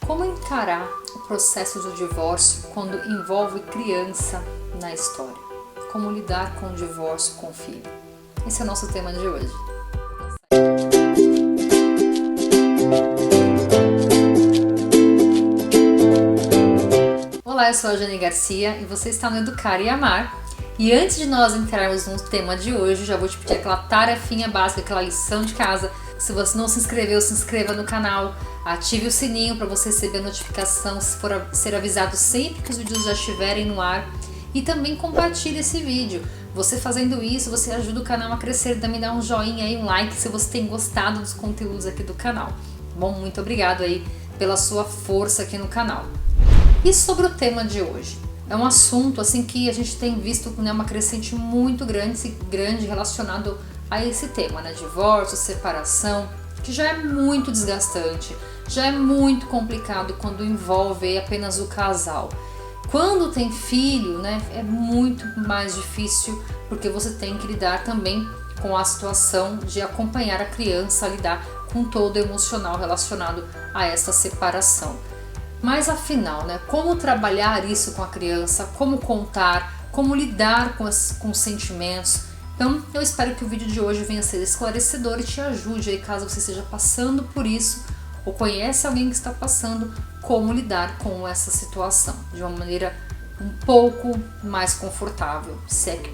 Como encarar o processo do divórcio quando envolve criança na história? Como lidar com o divórcio com o filho? Esse é o nosso tema de hoje. Olá, eu sou a Jane Garcia e você está no Educar e Amar. E antes de nós entrarmos no tema de hoje, já vou te pedir aquela tarefinha básica, aquela lição de casa. Se você não se inscreveu, se inscreva no canal, ative o sininho para você receber a notificação, se for ser avisado sempre que os vídeos já estiverem no ar. E também compartilhe esse vídeo. Você fazendo isso, você ajuda o canal a crescer. Também dá um joinha aí, um like se você tem gostado dos conteúdos aqui do canal. Bom, muito obrigado aí pela sua força aqui no canal. E sobre o tema de hoje? É um assunto assim que a gente tem visto, né, uma crescente muito grande relacionado a esse tema, né? Divórcio, separação, que já é muito desgastante, já é muito complicado quando envolve apenas o casal. Quando tem filho, né, é muito mais difícil, porque você tem que lidar também com a situação de acompanhar a criança, lidar com todo o emocional relacionado a essa separação. Mas afinal, né, como trabalhar isso com a criança, como contar, como lidar com os sentimentos? Então, eu espero que o vídeo de hoje venha a ser esclarecedor e te ajude aí caso você esteja passando por isso ou conhece alguém que está passando, como lidar com essa situação de uma maneira um pouco mais confortável, se é que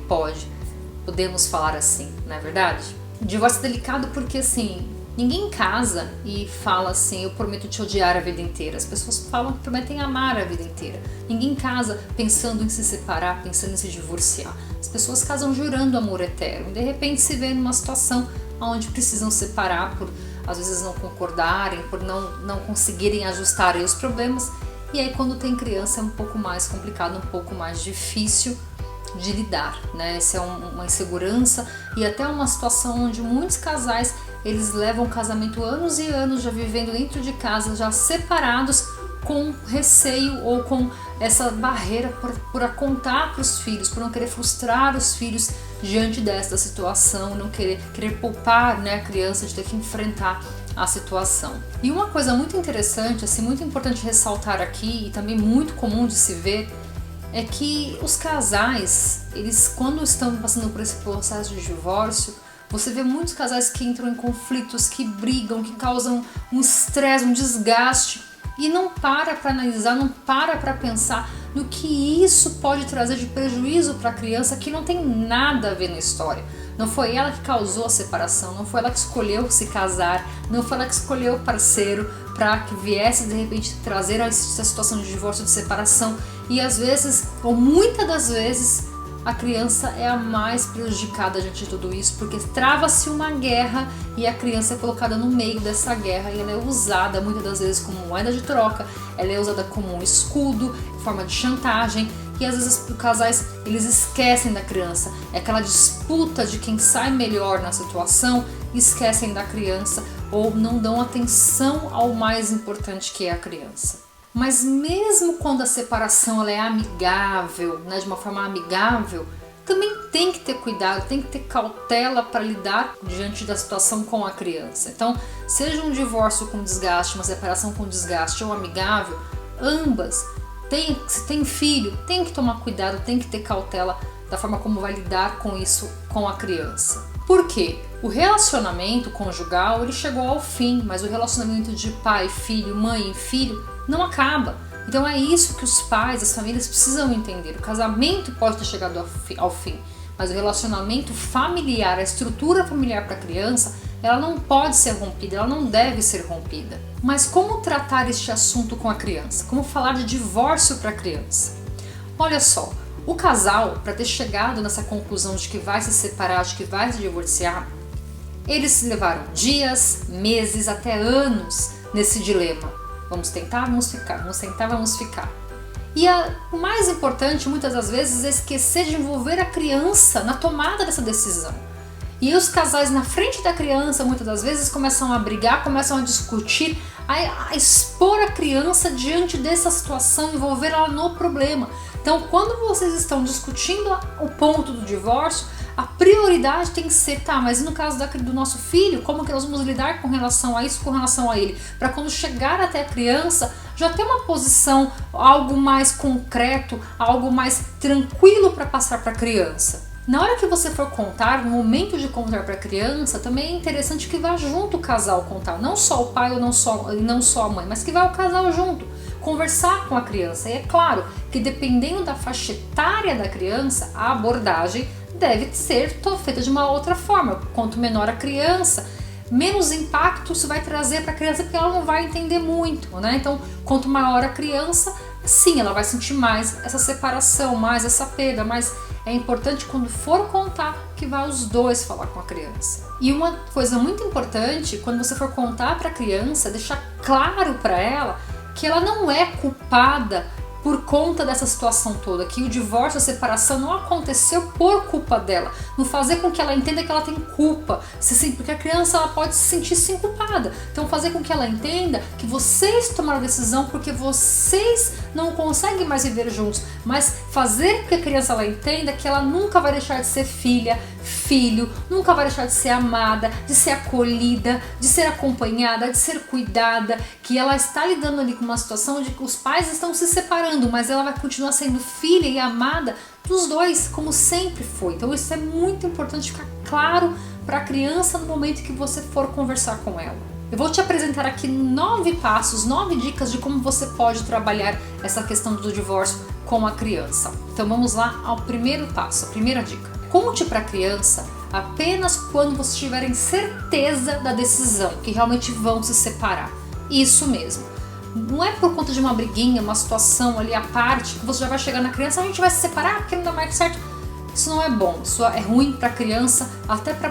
podemos falar assim, não é verdade? O divórcio é delicado porque assim, ninguém casa e fala assim, eu prometo te odiar a vida inteira. As pessoas falam que prometem amar a vida inteira. Ninguém casa pensando em se separar, pensando em se divorciar. As pessoas casam jurando amor eterno e de repente se vê numa situação onde precisam separar por às vezes não concordarem, por não conseguirem ajustar aí os problemas. E aí quando tem criança é um pouco mais complicado, um pouco mais difícil de lidar, né? Essa é uma insegurança e até uma situação onde muitos casais eles levam o casamento anos e anos já vivendo dentro de casa, já separados, com receio ou com essa barreira por contar para os filhos, por não querer frustrar os filhos diante desta situação, não querer poupar, né, a criança de ter que enfrentar a situação. E uma coisa muito interessante, assim, muito importante ressaltar aqui e também muito comum de se ver, é que os casais, eles quando estão passando por esse processo de divórcio, você vê muitos casais que entram em conflitos, que brigam, que causam um estresse, um desgaste e não para analisar, não para pensar no que isso pode trazer de prejuízo para a criança, que não tem nada a ver na história. Não foi ela que causou a separação, não foi ela que escolheu se casar, não foi ela que escolheu o parceiro para que viesse de repente trazer essa situação de divórcio, de separação. E às vezes, ou muitas das vezes, a criança é a mais prejudicada diante de tudo isso, porque trava-se uma guerra e a criança é colocada no meio dessa guerra e ela é usada muitas das vezes como moeda de troca, ela é usada como um escudo, forma de chantagem, e às vezes os casais eles esquecem da criança, é aquela disputa de quem sai melhor na situação, esquecem da criança ou não dão atenção ao mais importante, que é a criança. Mas mesmo quando a separação ela é amigável, né, de uma forma amigável, também tem que ter cuidado, tem que ter cautela para lidar diante da situação com a criança. Então, seja um divórcio com desgaste, uma separação com desgaste ou amigável, ambas, se tem filho, tem que tomar cuidado, tem que ter cautela da forma como vai lidar com isso com a criança. Por quê? O relacionamento conjugal ele chegou ao fim, mas o relacionamento de pai, filho, mãe e filho não acaba. Então é isso que os pais, as famílias precisam entender. O casamento pode ter chegado ao fim, mas o relacionamento familiar, a estrutura familiar para a criança, ela não pode ser rompida, ela não deve ser rompida. Mas como tratar este assunto com a criança? Como falar de divórcio para a criança? Olha só, o casal, para ter chegado nessa conclusão de que vai se separar, de que vai se divorciar, eles levaram dias, meses, até anos nesse dilema. Vamos tentar, vamos ficar, vamos tentar, vamos ficar. E o mais importante, muitas das vezes, é esquecer de envolver a criança na tomada dessa decisão. E os casais na frente da criança, muitas das vezes, começam a brigar, começam a discutir, a expor a criança diante dessa situação, envolver ela no problema. Então, quando vocês estão discutindo o ponto do divórcio, a prioridade tem que ser, tá, mas no caso do nosso filho, como que nós vamos lidar com relação a isso, com relação a ele? Para quando chegar até a criança, já ter uma posição, algo mais concreto, algo mais tranquilo para passar para a criança. Na hora que você for contar, no momento de contar para a criança, também é interessante que vá junto o casal contar, não só o pai ou não só a mãe, mas que vá o casal junto, conversar com a criança. E é claro que dependendo da faixa etária da criança, a abordagem deve ser feita de uma outra forma. Quanto menor a criança, menos impacto isso vai trazer para a criança, porque ela não vai entender muito, né? Então, quanto maior a criança, sim, ela vai sentir mais essa separação, mais essa perda, mas é importante quando for contar que vá os dois falar com a criança. E uma coisa muito importante, quando você for contar para a criança, deixar claro para ela que ela não é culpada por conta dessa situação toda, que o divórcio, a separação não aconteceu por culpa dela, não fazer com que ela entenda que ela tem culpa, porque a criança ela pode se sentir sim culpada, então fazer com que ela entenda que vocês tomaram a decisão porque vocês não conseguem mais viver juntos, mas fazer com que a criança ela entenda que ela nunca vai deixar de ser filha, filho, nunca vai deixar de ser amada, de ser acolhida, de ser acompanhada, de ser cuidada, que ela está lidando ali com uma situação de que os pais estão se separando, mas ela vai continuar sendo filha e amada dos dois, como sempre foi. Então isso é muito importante ficar claro para a criança no momento que você for conversar com ela. Eu vou te apresentar aqui 9 passos, 9 dicas de como você pode trabalhar essa questão do divórcio com a criança. Então vamos lá ao primeiro passo, a primeira dica. Conte para a criança apenas quando vocês tiverem certeza da decisão, que realmente vão se separar. Isso mesmo. Não é por conta de uma briguinha, uma situação ali à parte, que você já vai chegar na criança, a gente vai se separar porque não dá mais certo. Isso não é bom, isso é ruim para a criança, até para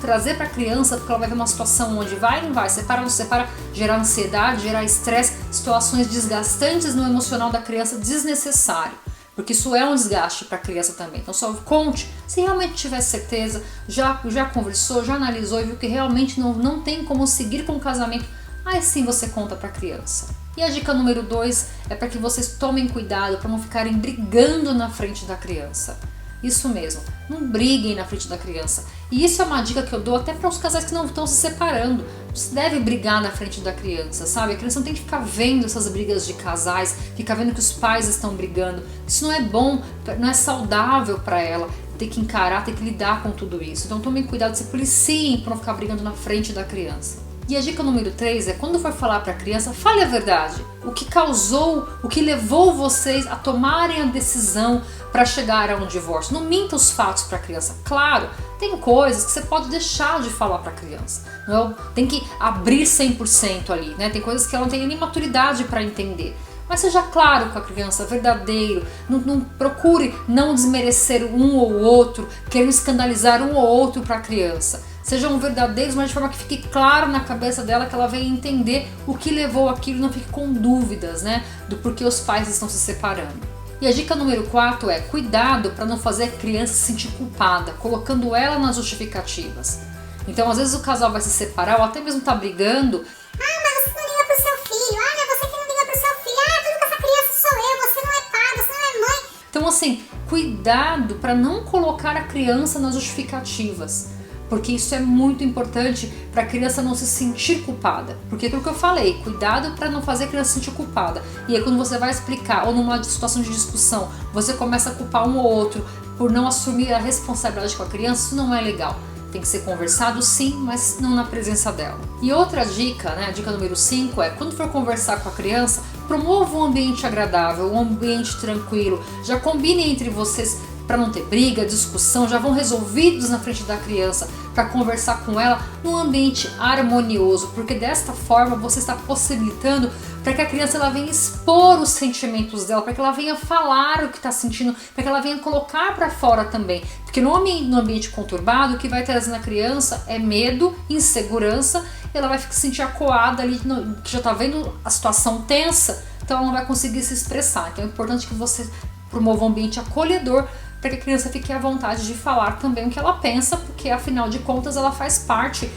trazer para a criança, porque ela vai ver uma situação onde vai, não vai, separa, não separa, gerar ansiedade, gerar estresse, situações desgastantes no emocional da criança, desnecessário. Porque isso é um desgaste para a criança também. Então só conte, se realmente tiver certeza, já conversou, já analisou e viu que realmente não tem como seguir com o casamento, aí sim você conta para a criança. E a dica número 2 é para que vocês tomem cuidado para não ficarem brigando na frente da criança. Isso mesmo, não briguem na frente da criança. E isso é uma dica que eu dou até para os casais que não estão se separando. Você deve brigar na frente da criança, sabe? A criança não tem que ficar vendo essas brigas de casais, ficar vendo que os pais estão brigando. Isso não é bom, não é saudável para ela. Tem que encarar, tem que lidar com tudo isso. Então tomem cuidado, se policiem para não ficar brigando na frente da criança. E a dica número 3 é, quando for falar para a criança, fale a verdade. O que causou, o que levou vocês a tomarem a decisão para chegar a um divórcio. Não minta os fatos para a criança. Claro, tem coisas que você pode deixar de falar para a criança. Não, tem que abrir 100% ali, né? Tem coisas que ela não tem nem maturidade para entender. Mas seja claro com a criança, verdadeiro, não procure não desmerecer um ou outro, querendo escandalizar um ou outro para a criança. Sejam verdadeiros, mas de forma que fique claro na cabeça dela, que ela venha entender o que levou aquilo, não fique com dúvidas, né, do porquê os pais estão se separando. E a dica número 4 é cuidado para não fazer a criança se sentir culpada, colocando ela nas justificativas. Então às vezes o casal vai se separar ou até mesmo tá brigando. Mas você não liga pro seu filho, mas você que não liga pro seu filho, tudo com essa criança sou eu, você não é pai, você não é mãe. Então assim, cuidado para não colocar a criança nas justificativas. Porque isso é muito importante para a criança não se sentir culpada. Porque aquilo que eu falei, cuidado para não fazer a criança se sentir culpada. E aí quando você vai explicar, ou numa situação de discussão, você começa a culpar um ou outro por não assumir a responsabilidade com a criança, isso não é legal. Tem que ser conversado sim, mas não na presença dela. E outra dica, né, a dica número 5 é, quando for conversar com a criança, promova um ambiente agradável, um ambiente tranquilo. Já combine entre vocês para não ter briga, discussão, já vão resolvidos na frente da criança para conversar com ela num ambiente harmonioso, porque desta forma você está possibilitando para que a criança ela venha expor os sentimentos dela, para que ela venha falar o que está sentindo, para que ela venha colocar para fora também, porque no ambiente conturbado o que vai trazer na criança é medo, insegurança, ela vai se sentir acuada ali, que já está vendo a situação tensa, então ela não vai conseguir se expressar. Então é importante que você promova um ambiente acolhedor para que a criança fique à vontade de falar também o que ela pensa, porque afinal de contas ela faz parte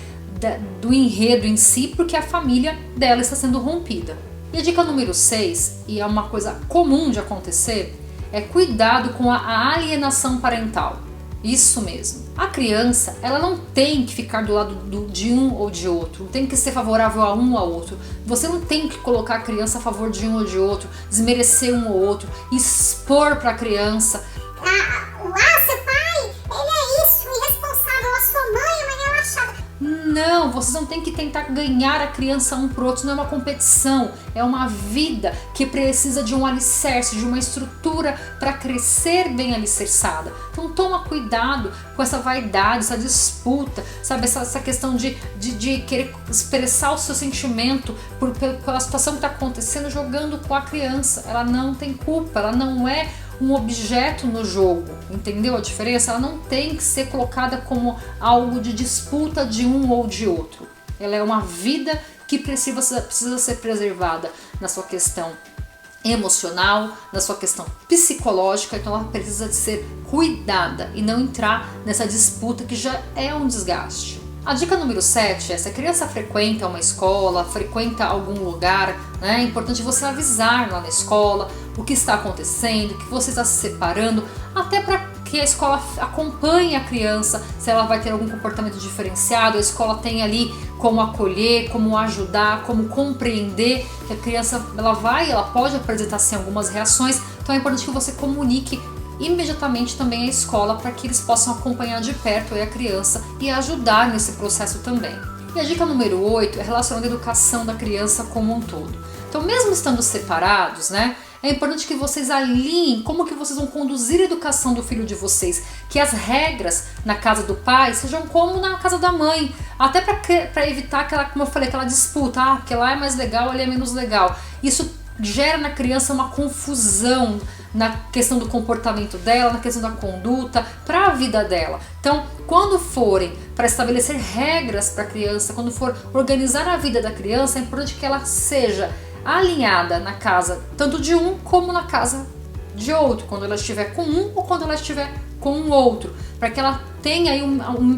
do enredo em si, porque a família dela está sendo rompida. E a dica número 6, e é uma coisa comum de acontecer, é cuidado com a alienação parental. Isso mesmo. A criança, ela não tem que ficar do lado de um ou de outro, não tem que ser favorável a um ou a outro. Você não tem que colocar a criança a favor de um ou de outro, desmerecer um ou outro, expor para a criança. Seu pai, ele é isso, irresponsável, a sua mãe é uma relaxada. Não, vocês não tem que tentar ganhar a criança um pro outro, isso não é uma competição, é uma vida que precisa de um alicerce, de uma estrutura para crescer bem alicerçada. Então toma cuidado com essa vaidade, essa disputa, sabe, essa questão de querer expressar o seu sentimento pela situação que está acontecendo, jogando com a criança. Ela não tem culpa, ela não é um objeto no jogo, entendeu a diferença? Ela não tem que ser colocada como algo de disputa de um ou de outro. Ela é uma vida que precisa ser preservada na sua questão emocional, na sua questão psicológica, então ela precisa de ser cuidada e não entrar nessa disputa que já é um desgaste. A dica número 7 é: se a criança frequenta uma escola, frequenta algum lugar, né, é importante você avisar lá na escola o que está acontecendo, que você está se separando, até para que a escola acompanhe a criança, se ela vai ter algum comportamento diferenciado, a escola tem ali como acolher, como ajudar, como compreender que a criança ela pode apresentar sim algumas reações, então é importante que você comunique imediatamente também à escola para que eles possam acompanhar de perto a criança e ajudar nesse processo também. E a dica número 8 é relacionada à educação da criança como um todo. Então, mesmo estando separados, né, é importante que vocês alinhem como que vocês vão conduzir a educação do filho de vocês, que as regras na casa do pai sejam como na casa da mãe, até para evitar aquela, como eu falei, aquela disputa, que lá é mais legal, ali é menos legal. Isso gera na criança uma confusão na questão do comportamento dela, na questão da conduta, para a vida dela. Então, quando forem para estabelecer regras para a criança, quando for organizar a vida da criança, é importante que ela seja alinhada na casa tanto de um como na casa de outro, quando ela estiver com um ou quando ela estiver com o outro, para que ela tenha aí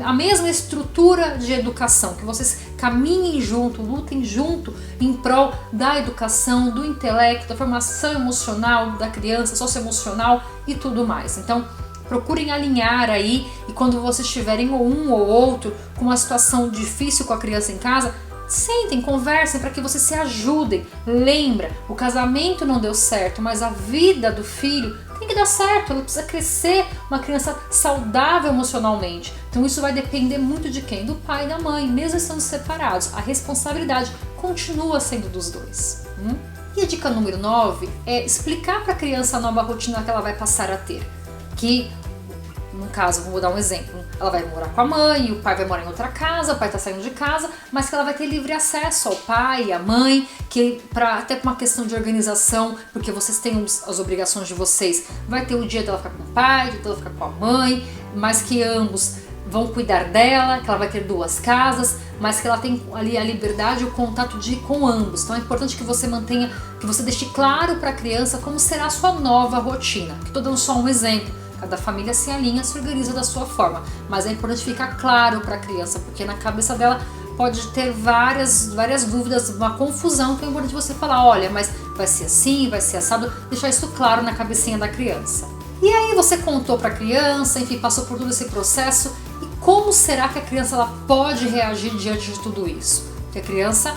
a mesma estrutura de educação, que vocês caminhem junto, lutem junto em prol da educação, do intelecto, da formação emocional da criança, socioemocional e tudo mais. Então, procurem alinhar aí, e quando vocês tiverem um ou outro com uma situação difícil com a criança em casa, sentem, conversem para que vocês se ajudem. Lembra, o casamento não deu certo, mas a vida do filho tem que dar certo, ela precisa crescer, uma criança saudável emocionalmente. Então isso vai depender muito de quem? Do pai e da mãe, mesmo estando separados. A responsabilidade continua sendo dos dois. E a dica número 9 é explicar para a criança a nova rotina que ela vai passar a ter. Que, no caso, vou dar um exemplo, ela vai morar com a mãe, o pai vai morar em outra casa, o pai está saindo de casa, mas que ela vai ter livre acesso ao pai e à mãe, que até por uma questão de organização, porque vocês têm as obrigações de vocês, vai ter o dia dela ficar com o pai, o dia dela ficar com a mãe, mas que ambos vão cuidar dela, que ela vai ter 2 casas, mas que ela tem ali a liberdade e o contato com ambos. Então é importante que você mantenha, que você deixe claro para a criança como será a sua nova rotina. Estou dando só um exemplo. Cada família se alinha, se organiza da sua forma, mas é importante ficar claro para a criança, porque na cabeça dela pode ter várias dúvidas, uma confusão, então é importante você falar, olha, mas vai ser assim, vai ser assado, deixar isso claro na cabecinha da criança. E aí você contou para a criança, enfim, passou por todo esse processo, e como será que a criança ela pode reagir diante de tudo isso? Porque a criança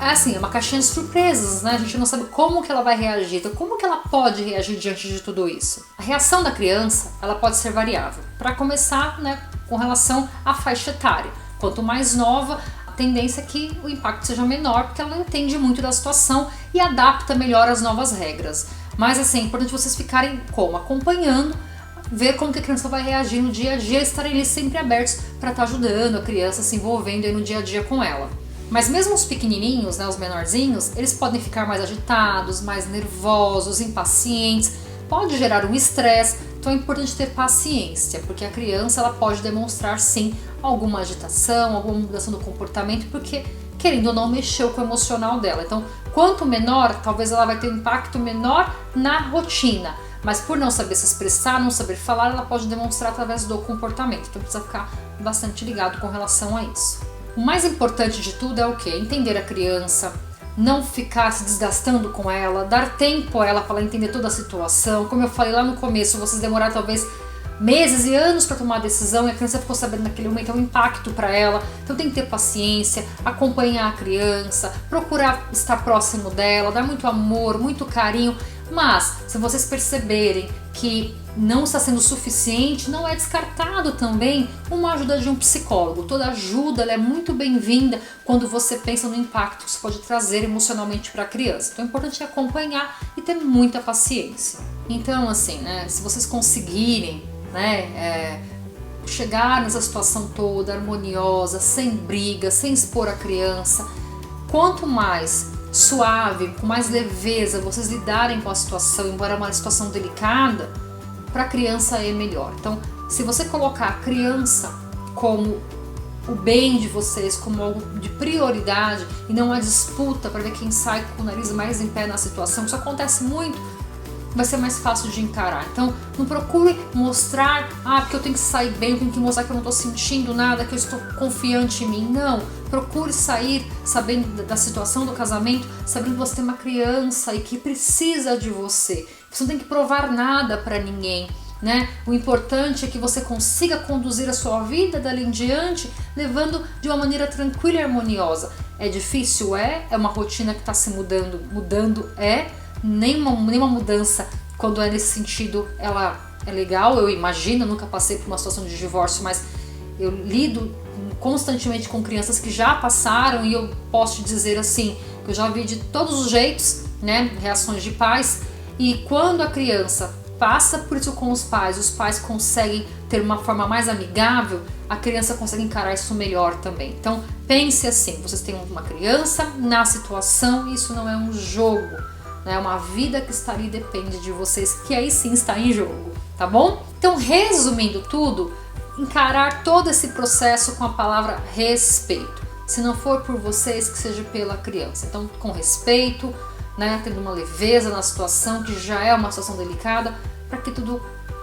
é uma caixinha de surpresas, né? A gente não sabe como que ela vai reagir, então como que ela pode reagir diante de tudo isso? A reação da criança, ela pode ser variável. Para começar, né, com relação à faixa etária. Quanto mais nova, a tendência é que o impacto seja menor, porque ela não entende muito da situação e adapta melhor as novas regras. Mas assim, é importante vocês ficarem acompanhando, ver como que a criança vai reagir no dia a dia, estarem ali sempre abertos para estar ajudando a criança, se envolvendo aí no dia a dia com ela. Mas mesmo os pequenininhos, né, os menorzinhos, eles podem ficar mais agitados, mais nervosos, impacientes, pode gerar um estresse, então é importante ter paciência, porque a criança ela pode demonstrar sim alguma agitação, alguma mudança no comportamento, porque querendo ou não mexeu com o emocional dela. Então, quanto menor, talvez ela vai ter um impacto menor na rotina, mas por não saber se expressar, não saber falar, ela pode demonstrar através do comportamento, então precisa ficar bastante ligado com relação a isso. O mais importante de tudo é o quê? Entender a criança, não ficar se desgastando com ela, dar tempo a ela para ela entender toda a situação. Como eu falei lá no começo, vocês demoraram talvez meses e anos para tomar a decisão e a criança ficou sabendo naquele momento, é um impacto para ela. Então tem que ter paciência, acompanhar a criança, procurar estar próximo dela, dar muito amor, muito carinho. Mas se vocês perceberem que não está sendo suficiente, não é descartado também uma ajuda de um psicólogo. Toda ajuda ela é muito bem-vinda quando você pensa no impacto que isso pode trazer emocionalmente para a criança. Então é importante acompanhar e ter muita paciência. Então assim, né, se vocês conseguirem, né, chegar nessa situação toda harmoniosa, sem briga, sem expor a criança, quanto mais suave, com mais leveza vocês lidarem com a situação, embora é uma situação delicada, para a criança é melhor. Então, se você colocar a criança como o bem de vocês, como algo de prioridade e não a disputa para ver quem sai com o nariz mais em pé na situação, isso acontece muito, vai ser mais fácil de encarar. Então, não procure mostrar, porque eu tenho que sair bem, eu tenho que mostrar que eu não estou sentindo nada, que eu estou confiante em mim. Não, procure sair sabendo da situação do casamento, sabendo que você tem uma criança e que precisa de você. Você não tem que provar nada para ninguém, né? O importante é que você consiga conduzir a sua vida dali em diante, levando de uma maneira tranquila e harmoniosa. É difícil? É uma rotina que está se mudando, nenhuma mudança, quando é nesse sentido, ela é legal, eu imagino, eu nunca passei por uma situação de divórcio, mas eu lido constantemente com crianças que já passaram e eu posso te dizer assim, que eu já vi de todos os jeitos, né, reações de pais, e quando a criança passa por isso com os pais conseguem ter uma forma mais amigável, a criança consegue encarar isso melhor também. Então pense assim, vocês têm uma criança na situação, isso não é um jogo, é uma vida que está ali, depende de vocês, que aí sim está em jogo, tá bom? Então, resumindo tudo, encarar todo esse processo com a palavra respeito. Se não for por vocês, que seja pela criança. Então, com respeito, né, tendo uma leveza na situação, que já é uma situação delicada, para que tudo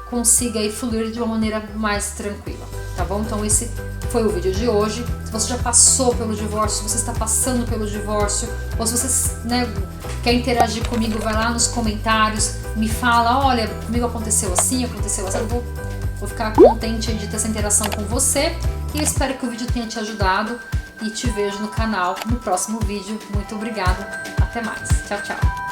consiga aí fluir de uma maneira mais tranquila, tá bom? Então esse foi o vídeo de hoje. Se você já passou pelo divórcio, se você está passando pelo divórcio, ou se você, né, quer interagir comigo, vai lá nos comentários, me fala, olha, comigo aconteceu assim, eu vou ficar contente de ter essa interação com você, e eu espero que o vídeo tenha te ajudado, e te vejo no canal no próximo vídeo. Muito obrigada, até mais, tchau, tchau.